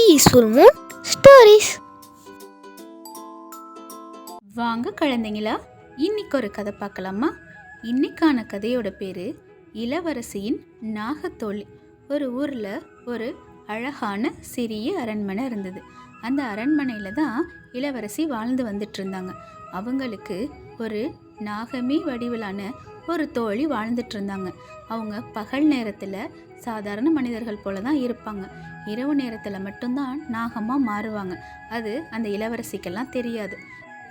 Peaceful Moon stories. வாங்க குழந்தைங்களா, இன்னைக்கு ஒரு கதை பார்க்கலாமா? இன்னைக்கான கதையோட பேரு இளவரசியின் நாகத்தோழி. ஒரு ஊரில் ஒரு அழகான சிறிய அரண்மனை இருந்தது. அந்த அரண்மனையில் தான் இளவரசி வாழ்ந்து வந்துட்டு இருந்தாங்க. அவங்களுக்கு ஒரு நாகமே வடிவிலான ஒரு தோழி வாழ்ந்துட்டு இருந்தாங்க. அவங்க பகல் நேரத்தில் சாதாரண மனிதர்கள் போல தான் இருப்பாங்க. இரவு நேரத்தில் மட்டும்தான் நாகமாக மாறுவாங்க. அது அந்த இளவரசிக்கெல்லாம் தெரியாது.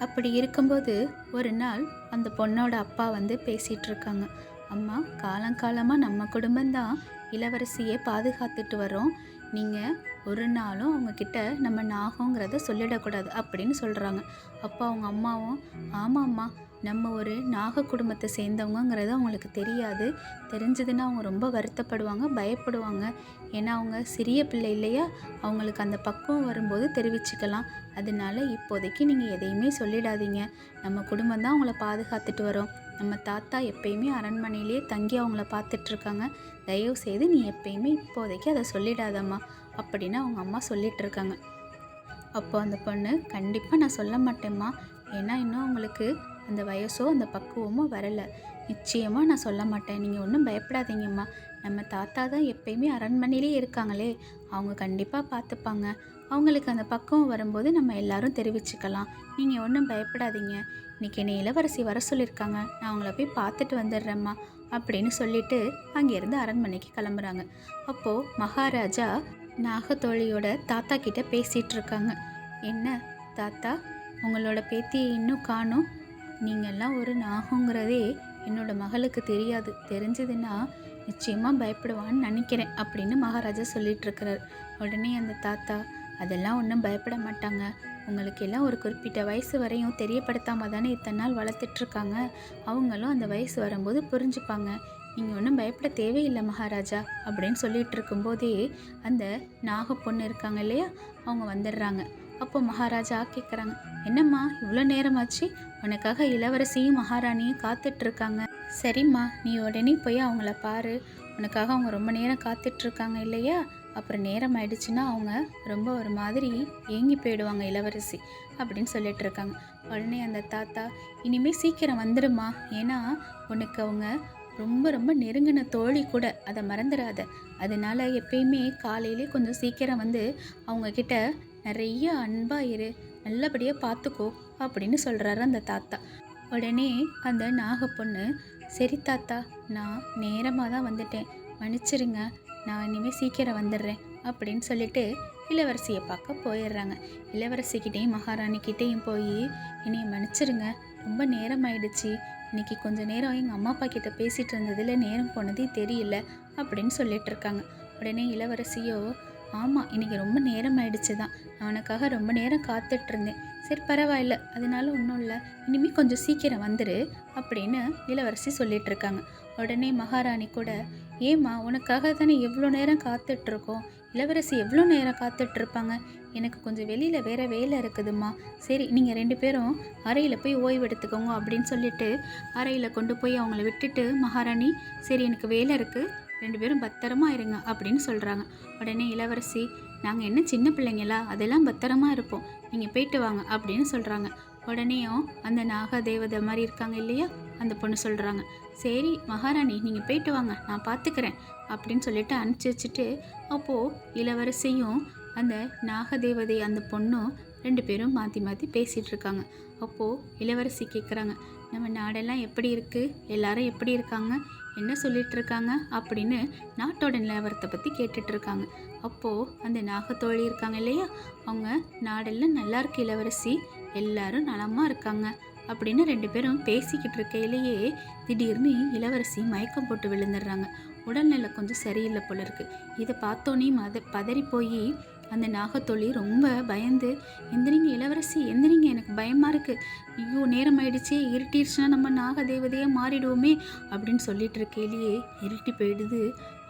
அப்படி இருக்கும்போது ஒரு நாள் அந்த பொண்ணோட அப்பா வந்து பேசிகிட்டு இருக்காங்க. அம்மா, காலங்காலமாக நம்ம குடும்பம்தான் இளவரசியை பாதுகாத்துட்டு வரோம். நீங்கள் ஒரு நாளும் அவங்கக்கிட்ட நம்ம நாகங்கிறத சொல்லிடக்கூடாது அப்படின்னு சொல்கிறாங்க. அப்போ அவங்க அம்மாவும், ஆமாம்மா, நம்ம ஒரு நாக குடும்பத்தை சேர்ந்தவங்கங்கிறது அவங்களுக்கு தெரியாது. தெரிஞ்சதுன்னா அவங்க ரொம்ப வருத்தப்படுவாங்க, பயப்படுவாங்க. ஏன்னா அவங்க சிறிய பிள்ளை இல்லையா, அவங்களுக்கு அந்த பக்குவம் வரும்போது தெரிவிச்சுக்கலாம். அதனால இப்போதைக்கு நீங்கள் எதையுமே சொல்லிடாதீங்க. நம்ம குடும்பம் தான் அவங்கள பாதுகாத்துட்டு வரோம். நம்ம தாத்தா எப்பயுமே அரண்மனையிலே தங்கி அவங்கள பார்த்துட்ருக்காங்க. தயவு செய்து நீ எப்பயுமே இப்போதைக்கு அதை சொல்லிடாதம்மா அப்படின்னு அவங்க அம்மா சொல்லிகிட்ருக்காங்க. அப்போ அந்த பொண்ணு, கண்டிப்பாக நான் சொல்ல மாட்டேம்மா. ஏன்னா இன்னும் அவங்களுக்கு அந்த வயசோ அந்த பக்குவமோ வரலை. நிச்சயமாக நான் சொல்ல மாட்டேன். நீங்கள் ஒன்றும் பயப்படாதீங்கம்மா. நம்ம தாத்தா தான் எப்பயுமே அரண்மனையிலே இருக்காங்களே, அவங்க கண்டிப்பாக பார்த்துப்பாங்க. அவங்களுக்கு அந்த பக்குவம் வரும்போது நம்ம எல்லாரும் தெரிவிச்சுக்கலாம். நீங்கள் ஒன்றும் பயப்படாதீங்க. இன்றைக்கி என்னை இளவரசி வர சொல்லியிருக்காங்க, நான் அவங்கள போய் பார்த்துட்டு வந்துடுறேம்மா அப்படின்னு சொல்லிட்டு அங்கேருந்து அரண்மனைக்கு கிளம்புறாங்க. அப்போது மகாராஜா நாகத்தோழியோட தாத்தா கிட்ட பேசிகிட்டு இருக்காங்க. என்ன தாத்தா, உங்களோட பேத்தியை இன்னும் காணோம். நீங்கள்லாம் ஒரு நாகங்கிறதே என்னோட மகளுக்கு தெரியாது. தெரிஞ்சதுன்னா நிச்சயமாக பயப்படுவான்னு நினைக்கிறேன் அப்படின்னு மகாராஜா சொல்லிகிட்ருக்கிறார். உடனே அந்த தாத்தா, அதெல்லாம் ஒன்றும் பயப்பட மாட்டாங்க. உங்களுக்கு எல்லாம் ஒரு குறிப்பிட்ட வயசு வரையும் தெரியப்படுத்தாமல் தானே இத்தனை நாள் வளர்த்துட்ருக்காங்க. அவங்களும் அந்த வயசு வரும்போது புரிஞ்சுப்பாங்க. நீங்கள் ஒன்றும் பயப்பட தேவையில்லை மகாராஜா அப்படின்னு சொல்லிகிட்டு இருக்கும்போதே அந்த நாக பொண்ணு இருக்காங்க இல்லையா, அவங்க வந்துடுறாங்க. அப்போ மகாராஜா கேட்குறாங்க, என்னம்மா இவ்வளோ நேரமாச்சு? உனக்காக இளவரசியும் மகாராணியும் காத்துட்ருக்காங்க. சரிம்மா, நீ உடனே போய் அவங்கள பாரு. உனக்காக அவங்க ரொம்ப நேரம் காத்துட்ருக்காங்க இல்லையா, அப்புறம் நேரம் ஆயிடுச்சுன்னா அவங்க ரொம்ப ஒரு மாதிரி ஏங்கி போயிடுவாங்க இளவரசி அப்படின்னு சொல்லிட்டு இருக்காங்க. உடனே அந்த தாத்தா, இனிமேல் சீக்கிரம் வந்துடுமா, ஏன்னா உனக்கு அவங்க ரொம்ப ரொம்ப நெருங்கின தோழி கூட, அதை மறந்துடாத. அதனால எப்பயுமே காலையிலே கொஞ்சம் சீக்கிரம் வந்து அவங்கக்கிட்ட நிறைய அன்பாக இரு, நல்லபடியாக பார்த்துக்கோ அப்படின்னு சொல்கிறாரு அந்த தாத்தா. உடனே அந்த நாகப்பொண்ணு, சரி தாத்தா, நான் நேரமாக தான் வந்துட்டேன், மன்னிச்சிருங்க, நான் இனிமேல் சீக்கிரம் வந்துடுறேன் அப்படின்னு சொல்லிட்டு இளவரசியை பார்க்க போயிடுறாங்க. இளவரசிக்கிட்டேயும் மகாராணிக்கிட்டேயும் போய், என்னையை மன்னிச்சிருங்க, ரொம்ப நேரம் ஆயிடுச்சு, இன்றைக்கி கொஞ்சம் நேரம் எங்கள் அம்மா அப்பா கிட்ட பேசிகிட்டு இருந்ததில் நேரம் போனதே தெரியல அப்படின்னு சொல்லிட்டு இருக்காங்க. உடனே இளவரசியோ, ஆமாம், இன்றைக்கி ரொம்ப நேரம் ஆயிடுச்சு தான், நான் உனக்காக ரொம்ப நேரம் காத்துட்ருந்தேன். சரி பரவாயில்ல, அதனால ஒன்றும் இல்லை, இனிமேல் கொஞ்சம் சீக்கிரம் வந்துரு அப்படின்னு இளவரசி சொல்லிட்டு இருக்காங்க. உடனே மகாராணி கூட, ஏம்மா, உனக்காக தானே எவ்வளோ நேரம் காத்துட்ருக்கோம், இளவரசி எவ்வளோ நேரம் காத்துட்ருப்பாங்க, எனக்கு கொஞ்சம் வெளியில் வேறு வேலை இருக்குதும்மா, சரி நீங்கள் 2 பேரும் அறையில் போய் ஓய்வு எடுத்துக்கோங்க அப்படின்னு சொல்லிட்டு அறையில் கொண்டு போய் அவங்கள விட்டுட்டு மகாராணி, சரி எனக்கு வேலை இருக்குது, 2 பேரும் பத்திரமா இருங்க அப்படின்னு சொல்கிறாங்க. உடனே இளவரசி, நாங்கள் என்ன சின்ன பிள்ளைங்களா, அதெல்லாம் பத்திரமா இருப்போம், நீங்கள் போயிட்டு வாங்க அப்படின்னு சொல்கிறாங்க. உடனேயும் அந்த நாக தேவதை மாதிரி இருக்காங்க இல்லையா, அந்த பொண்ணு சொல்கிறாங்க, சரி மகாராணி நீங்கள் போயிட்டு வாங்க, நான் பார்த்துக்கிறேன் அப்படின்னு சொல்லிட்டு அனுப்பிச்சி வச்சுட்டு, அப்போது இளவரசியும் அந்த நாகதேவதை அந்த பொண்ணும் 2 பேரும் மாற்றி மாற்றி பேசிகிட்டு இருக்காங்க. அப்போது இளவரசி கேட்குறாங்க, நம்ம நாடெல்லாம் எப்படி இருக்குது, எல்லாரும் எப்படி இருக்காங்க, என்ன சொல்லிட்டு இருக்காங்க அப்படின்னு நாட்டோட நிலவரத்தை பற்றி கேட்டுட்ருக்காங்க. அப்போது அந்த நாகத்தோழி இருக்காங்க இல்லையா, அவங்க நாடெல்லாம் நல்லா இருக்கு இளவரசி, எல்லாரும் நலமாக இருக்காங்க அப்படின்னு 2 பேரும் பேசிக்கிட்டு இருக்கையிலேயே திடீர்னு இளவரசி மயக்கம் போட்டு விழுந்துடுறாங்க. உடல்நிலை கொஞ்சம் சரியில்லை போல இருக்குது. இதை பார்த்தோன்னே பதறி போய் அந்த நாகத்தோழி ரொம்ப பயந்து, எந்திரிங்க இளவரசி எந்திரிங்க, எனக்கு பயமாக இருக்குது, ஐயோ நேரம் ஆயிடுச்சு, இருட்டிடுச்சுன்னா நம்ம நாகதேவதையாக மாறிடுவோமே அப்படின்னு சொல்லிட்டு இருக்கையிலேயே இருட்டி போயிடுது.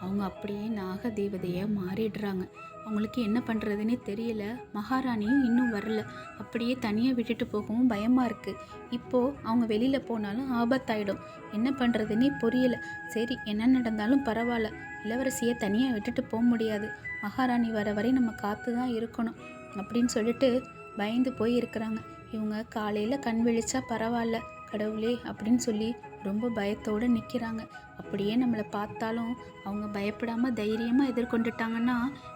அவங்க அப்படியே நாகதேவதையாக மாறிடுறாங்க. அவங்களுக்கு என்ன பண்ணுறதுன்னே தெரியல. மகாராணியும் இன்னும் வரல. அப்படியே தனியாக விட்டுட்டு போகவும் பயமாக இருக்குது. இப்போது அவங்க வெளியில் போனாலும் ஆபத்தாயிடும். என்ன பண்ணுறதுன்னே புரியல. சரி, என்ன நடந்தாலும் பரவாயில்ல, இளவரசியை தனியாக விட்டுட்டு போக முடியாது. மகாராணி வர வரை நம்ம காத்து தான் இருக்கணும் அப்படின்னு சொல்லிட்டு பயந்து போய் இருக்கிறாங்க. இவங்க காலையில் கண் விழிச்சா பரவாயில்ல கடவுளே அப்படின்னு சொல்லி ரொம்ப பயத்தோடு நிற்கிறாங்க. அப்படியே நம்மளை பார்த்தாலும் அவங்க பயப்படாமல் தைரியமாக எதிர்கொண்டுட்டாங்கன்னா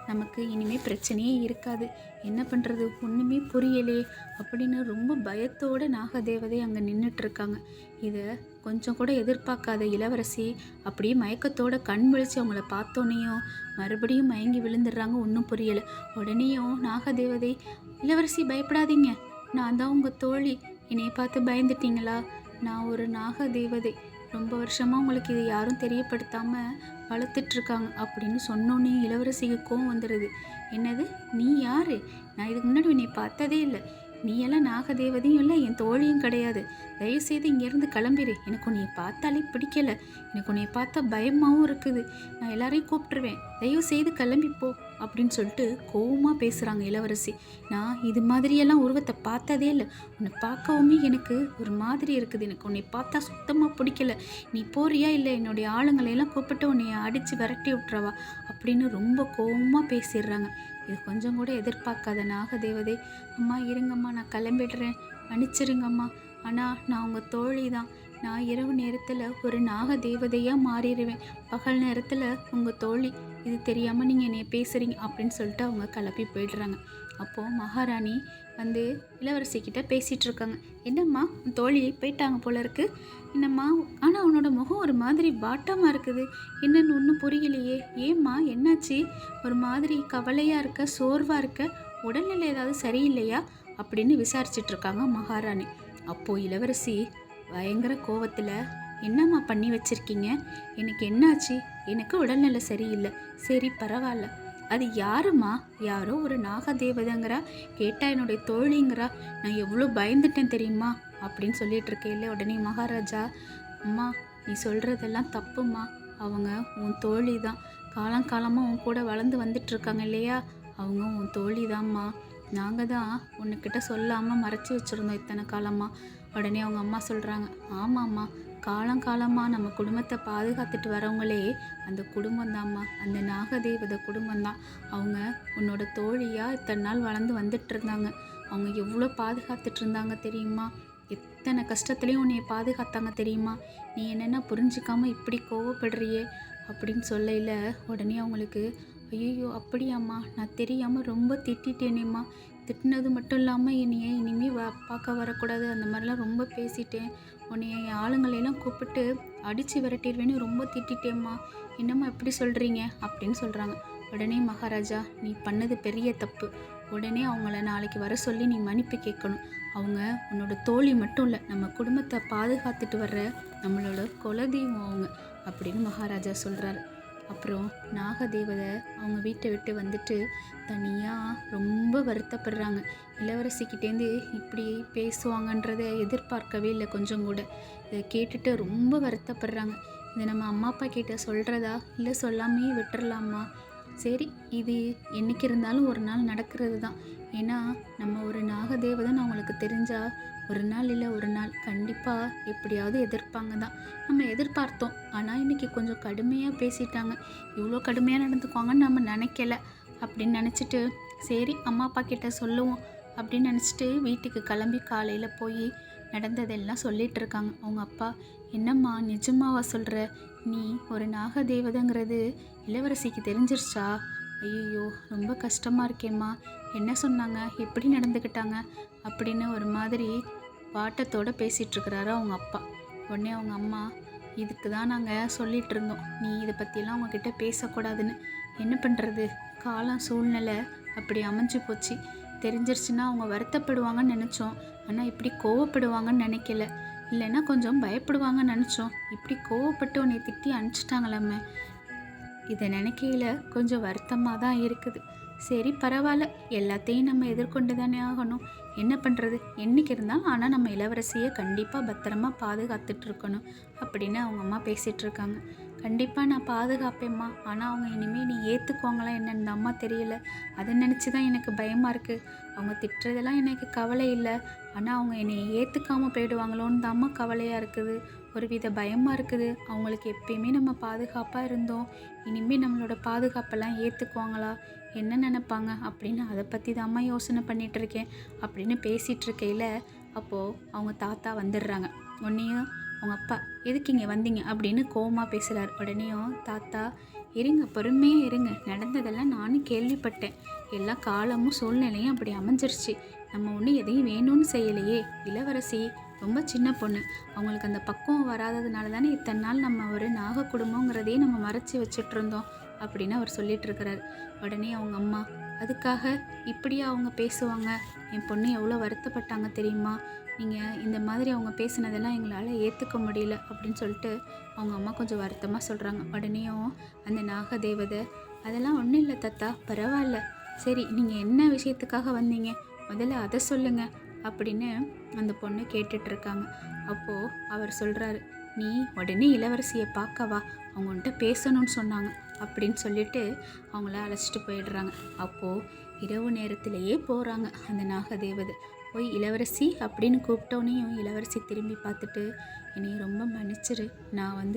நமக்கு இனிமேல் பிரச்சனையே இருக்காது. என்ன பண்ணுறது ஒன்றுமே புரியலே அப்படின்னு ரொம்ப பயத்தோடு நாகதேவதை அங்கே நின்றுட்டுருக்காங்க. இதை கொஞ்சம் கூட எதிர்பார்க்காத இளவரசி அப்படியே மயக்கத்தோட கண் விழிச்சு அவங்கள பார்த்தோன்னையும் மறுபடியும் மயங்கி விழுந்துடுறாங்க. ஒன்றும் புரியலை. உடனேயும் நாகதேவதை, இளவரசி பயப்படாதீங்க, நான் தான் உங்கள் தோழி, என்னைய பார்த்து பயந்துட்டீங்களா? நான் ஒரு நாகதேவதை, ரொம்ப வருஷமாக உங்களுக்கு இதை யாரும் தெரியப்படுத்தாமல் வளர்த்துட்ருக்காங்க அப்படின்னு சொன்னோன்னே இளவரசிக்கு கோவம் வந்துடுது. என்னது, நீ யார்? நான் இதுக்கு முன்னாடி உன்னை பார்த்ததே இல்லை. நீ எல்லாம் நாகதேவதையும் இல்லை, என் தோழியும் கிடையாது. தயவுசெய்து இங்கேருந்து கிளம்பிடு. எனக்கு உன்னை பார்த்தாலே பிடிக்கலை. எனக்கு உன்னை பார்த்தா பயமாகவும் இருக்குது. நான் எல்லாரையும் கூப்பிட்டுருவேன். தயவுசெய்து கிளம்பிப்போ அப்படின்னு சொல்லிட்டு கோவமாக பேசுகிறாங்க இளவரசி. நான் இது மாதிரியெல்லாம் உருவத்தை பார்த்ததே இல்லை. உன்னை பார்க்கவுமே எனக்கு ஒரு மாதிரி இருக்குது. எனக்கு உன்னை பார்த்தா சுத்தமாக பிடிக்கல. நீ போறியா இல்லை என்னுடைய ஆளுங்களையெல்லாம் கூப்பிட்டு உன்னை அடித்து விரட்டி விட்டுறவா அப்படின்னு ரொம்ப கோவமாக பேசிடுறாங்க. இது கொஞ்சம் கூட எதிர்பார்க்காத நாகதேவதை, அம்மா இருங்கம்மா, நான் கிளம்பிடுறேன், மன்னிச்சிருங்கம்மா. ஆனால் நான் உங்கள் தோழி தான். நான் இரவு நேரத்தில் ஒரு நாகதேவதையாக மாறிடுவேன். பகல் நேரத்தில் உங்கள் தோழி. இது தெரியாமல் நீங்கள் என்னை பேசுகிறீங்க அப்படின்னு சொல்லிட்டு அவங்க கிளப்பி போயிடுறாங்க. அப்போது மகாராணி வந்து இளவரசிக்கிட்ட பேசிகிட்டு இருக்காங்க. என்னம்மா, உன் தோழி போயிட்டாங்க போல இருக்கு. என்னம்மா, ஆனால் உன்னோட முகம் ஒரு மாதிரி வாட்டமாக இருக்குது. என்னன்னு ஒன்றும் புரியலையே. ஏம்மா, என்னாச்சு? ஒரு மாதிரி கவலையாக இருக்க, சோர்வாக இருக்க, உடல்நிலை ஏதாவது சரியில்லையா அப்படின்னு விசாரிச்சிட்ருக்காங்க மகாராணி. அப்போது இளவரசி பயங்கர கோவத்தில், என்னம்மா பண்ணி வச்சுருக்கீங்க? எனக்கு என்னாச்சு? எனக்கு உடல்நிலை சரியில்லை. சரி, பரவாயில்ல. அது யாருமா? யாரோ ஒரு நாகதேவதைங்கிறா, கேட்டால் என்னுடைய தோழிங்கிறா. நான் எவ்வளோ பயந்துட்டேன் தெரியுமா அப்படின்னு சொல்லிட்டு இருக்கேன். உடனே மகாராஜா, அம்மா நீ சொல்கிறதெல்லாம் தப்புமா. அவங்க உன் தோழி தான். காலங்காலமாக உன் கூட வளர்ந்து வந்துட்டுருக்காங்க இல்லையா, அவங்க உன் தோழி தான்மா. நாங்கள் தான் உன்கிட்ட சொல்லாமல் மறைச்சி வச்சுருந்தோம் இத்தனை காலமாக. உடனே அவங்க அம்மா சொல்கிறாங்க, ஆமாம்மா, காலங்காலமாக நம்ம குடும்பத்தை பாதுகாத்துட்டு வரவங்களே அந்த குடும்பம் தான்மா, அந்த நாகதேவதை குடும்பம்தான். அவங்க உன்னோட தோழியாக இத்தனை நாள் வளர்ந்து வந்துட்டு இருந்தாங்க. அவங்க எவ்வளோ பாதுகாத்துட்டு இருந்தாங்க தெரியுமா? எத்தனை கஷ்டத்துலேயும் உன்னைய பாதுகாத்தாங்க தெரியுமா? நீ என்னென்னா புரிஞ்சிக்காமல் இப்படி கோவப்படுறியே அப்படின்னு சொல்லையில் உடனே அவங்களுக்கு, ஐயோ அப்படியாம்மா, நான் தெரியாமல் ரொம்ப திட்டிட்டேனேம்மா. திட்டினது மட்டும் இல்லாமல் என்னைய இனிமேல் பார்க்க வரக்கூடாது அந்த மாதிரிலாம் ரொம்ப பேசிட்டேன். உன்னைய என் ஆளுங்களையெல்லாம் கூப்பிட்டு அடித்து விரட்டிடுவேன்னு ரொம்ப திட்டிட்டேம்மா. என்னம்மா எப்படி சொல்கிறீங்க அப்படின்னு சொல்கிறாங்க. உடனே மகாராஜா, நீ பண்ணது பெரிய தப்பு. உடனே அவங்கள நாளைக்கு வர சொல்லி நீ மன்னிப்பு கேட்கணும். அவங்க உன்னோட தோழி மட்டும் இல்லை, நம்ம குடும்பத்தை பாதுகாத்துட்டு வர்ற நம்மளோட குலதெய்வம் அவங்க அப்படின்னு மகாராஜா சொல்கிறாரு. அப்புறம் நாகதேவதை அவங்க வீட்டை விட்டு வந்துட்டு தனியாக ரொம்ப வருத்தப்படுறாங்க. இளவரசிக்கிட்டேருந்து இப்படி பேசுவாங்கன்றதை எதிர்பார்க்கவே இல்லை கொஞ்சம் கூட. இதை கேட்டுட்டு ரொம்ப வருத்தப்படுறாங்க. இதை நம்ம அம்மா அப்பா கிட்ட சொல்கிறதா இல்லை சொல்லாமே விட்டுறலாமா? சரி, இது என்றைக்கு இருந்தாலும் ஒரு நாள் நடக்கிறது தான். ஏன்னா நம்ம ஒரு நாகதேவதைன்னு அவங்களுக்கு தெரிஞ்சால் ஒரு நாள் இல்லை ஒரு நாள் கண்டிப்பாக எப்படியாவது எதிர்ப்பாங்க தான். நம்ம எதிர்பார்த்தோம், ஆனால் இன்றைக்கி கொஞ்சம் கடுமையாக பேசிட்டாங்க. இவ்வளோ கடுமையாக நடந்துக்குவாங்கன்னு நம்ம நினைக்கல அப்படின்னு நினச்சிட்டு, சரி அம்மா அப்பா கிட்ட சொல்லுவோம் அப்படின்னு நினச்சிட்டு வீட்டுக்கு கிளம்பி காலையில் போய் நடந்ததெல்லாம் சொல்லிகிட்டு இருக்காங்க. அவங்க அப்பா, என்னம்மா நிஜமாவா சொல்கிற? நீ ஒரு நாகதேவதைங்கிறது இளவரசிக்கு தெரிஞ்சிருச்சா? ஐயோ ரொம்ப கஷ்டமாக இருக்கேம்மா. என்ன சொன்னாங்க, எப்படி நடந்துக்கிட்டாங்க அப்படின்னு ஒரு மாதிரி வாட்டத்தோடு பேசிகிட்ருக்கிறாரு அவங்க அப்பா. உடனே அவங்க அம்மா, இதுக்கு தான் நாங்கள் சொல்லிகிட்டு இருந்தோம், நீ இதை பற்றியெல்லாம் அவங்கக்கிட்ட பேசக்கூடாதுன்னு. என்ன பண்ணுறது, காலம் சூழ்நிலை அப்படி அமைஞ்சு போச்சு. தெரிஞ்சிருச்சுன்னா அவங்க வருத்தப்படுவாங்கன்னு நினச்சோம், ஆனால் இப்படி கோவப்படுவாங்கன்னு நினைக்கல. இல்லைன்னா கொஞ்சம் பயப்படுவாங்கன்னு நினச்சோம், இப்படி கோவப்பட்டு உன்னை திட்டி அனுப்பிச்சிட்டாங்களே. இதை நினைக்கையில் கொஞ்சம் வருத்தமாக தான் இருக்குது. சரி பரவாயில்ல, எல்லாத்தையும் நம்ம எதிர்கொண்டு தானே ஆகணும். என்ன பண்ணுறது, என்றைக்கு இருந்தாலும். ஆனால் நம்ம இளவரசியை கண்டிப்பாக பத்திரமா பாதுகாத்துட்ருக்கணும் அப்படின்னு அவங்க அம்மா பேசிகிட்ருக்காங்க. கண்டிப்பாக நான் பாதுகாப்பேம்மா. ஆனால் அவங்க இனிமேல் நீ ஏற்றுக்குவாங்களா என்னன்னு அம்மா தெரியல. அதை நினச்சி தான் எனக்கு பயமாக இருக்குது. அவங்க திட்டுறதெல்லாம் எனக்கு கவலை இல்லை. ஆனால் அவங்க என்னை ஏற்றுக்காமல் போயிடுவாங்களோன்னு தாம்மா கவலையாக இருக்குது. ஒரு வித பயமாக இருக்குது. அவங்களுக்கு எப்பயுமே நம்ம பாதுகாப்பாக இருந்தோம். இனிமேல் நம்மளோட பாதுகாப்பெல்லாம் ஏற்றுக்குவாங்களா, என்ன நினைப்பாங்க அப்படின்னு அதை பற்றி தாம்மா யோசனை பண்ணிகிட்ருக்கேன் அப்படின்னு பேசிகிட்டு இருக்கையில் அப்போது அவங்க தாத்தா வந்துடுறாங்க. உடனேயும் அவங்க அப்பா எதுக்கு இங்கே வந்தீங்க அப்படின்னு கோவமாக பேசுகிறார். உடனேயும் தாத்தா இருங்க, பொறுமையாக இருங்க, நடந்ததெல்லாம் நானும் கேள்விப்பட்டேன். எல்லா காலமும் சூழ்நிலையும் அப்படி அமைஞ்சிருச்சு. நம்ம ஒன்றும் எதையும் வேணும்னு செய்யலையே. இளவரசி ரொம்ப சின்ன பொண்ணு, அவங்களுக்கு அந்த பக்குவம் வராததுனால தானே இத்தனை நாள் நம்ம ஒரு நாக குடும்பங்கிறதையே நம்ம மறைச்சி வச்சுட்டு இருந்தோம் அப்படின்னு அவர் சொல்லிட்டு இருக்கிறார். உடனே அவங்க அம்மா அதுக்காக இப்படியா அவங்க பேசுவாங்க? என் பொண்ணு எவ்வளோ வருத்தப்பட்டாங்க தெரியுமா? நீங்கள் இந்த மாதிரி அவங்க பேசினதெல்லாம் எங்களால் ஏற்றுக்க முடியல அப்படின்னு சொல்லிட்டு அவங்க அம்மா கொஞ்சம் வருத்தமாக சொல்கிறாங்க. உடனேயும் அந்த நாகதேவதை அதெல்லாம் ஒன்றும் இல்லை தாத்தா, பரவாயில்ல, சரி நீங்கள் என்ன விஷயத்துக்காக வந்தீங்க முதல்ல அதை சொல்லுங்கள் அப்படின்னு அந்த பொண்ணு கேட்டுட்ருக்காங்க. அப்போது அவர் சொல்கிறாரு, நீ உடனே இளவரசியை பார்க்கவா, அவங்க உன்கிட்ட பேசணும்னு சொன்னாங்க அப்படின்னு சொல்லிட்டு அவங்கள அழைச்சிட்டு போயிடுறாங்க. அப்போது இரவு நேரத்திலேயே போகிறாங்க அந்த நாகதேவதை. போய் இளவரசி அப்படின்னு கூப்பிட்டோன்னையும் இளவரசி திரும்பி பார்த்துட்டு, என்னை ரொம்ப மன்னிச்சிரு, நான்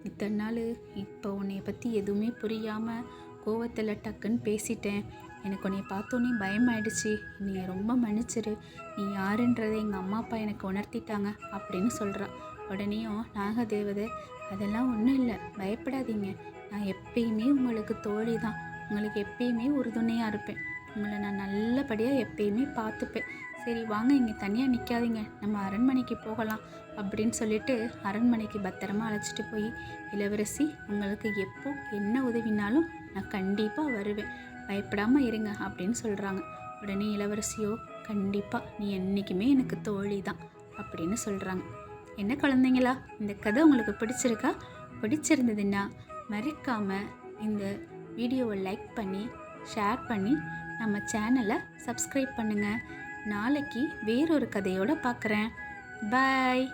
இத்தனை நாள் இப்போ உன்னைய பற்றி எதுவுமே புரியாமல் கோவத்தில் டக்குன்னு பேசிட்டேன். எனக்கு உன்னை பார்த்தோன்னே பயமாயிடுச்சு, என்னை ரொம்ப மன்னிச்சிரு, நீ யாருன்றதை எங்கள் அம்மா அப்பா எனக்கு உணர்த்திட்டாங்க அப்படின்னு சொல்கிறான். உடனேயும் நாகதேவதை அதெல்லாம் ஒன்றும் இல்லை, பயப்படாதீங்க, நான் எப்பயுமே உங்களுக்கு தோழி தான், உங்களுக்கு எப்பயுமே உறுதுணையாக இருப்பேன், உங்களை நான் நல்லபடியாக எப்பயுமே பார்த்துப்பேன். சரி வாங்க, இங்கே தனியாக நிற்காதீங்க, நம்ம அரண்மனைக்கு போகலாம் அப்படின்னு சொல்லிட்டு அரண்மனைக்கு பத்திரமா அழைச்சிட்டு போய், இளவரசி உங்களுக்கு எப்போ என்ன உதவினாலும் நான் கண்டிப்பாக வருவேன், பயப்படாமல் இருங்க அப்படின்னு சொல்கிறாங்க. உடனே இளவரசியோ கண்டிப்பாக நீ என்றைக்குமே எனக்கு தோழி தான் அப்படின்னு சொல்கிறாங்க. என்ன குழந்தைங்களா, இந்த கதை உங்களுக்கு பிடிச்சிருக்கா? பிடிச்சிருந்ததுன்னா மறக்காமல் இந்த வீடியோவை லைக் பண்ணி ஷேர் பண்ணி நம்ம சேனலை சப்ஸ்கிரைப் பண்ணுங்கள். நாளைக்கு வேறொரு கதையோடு பார்க்குறேன். பாய்.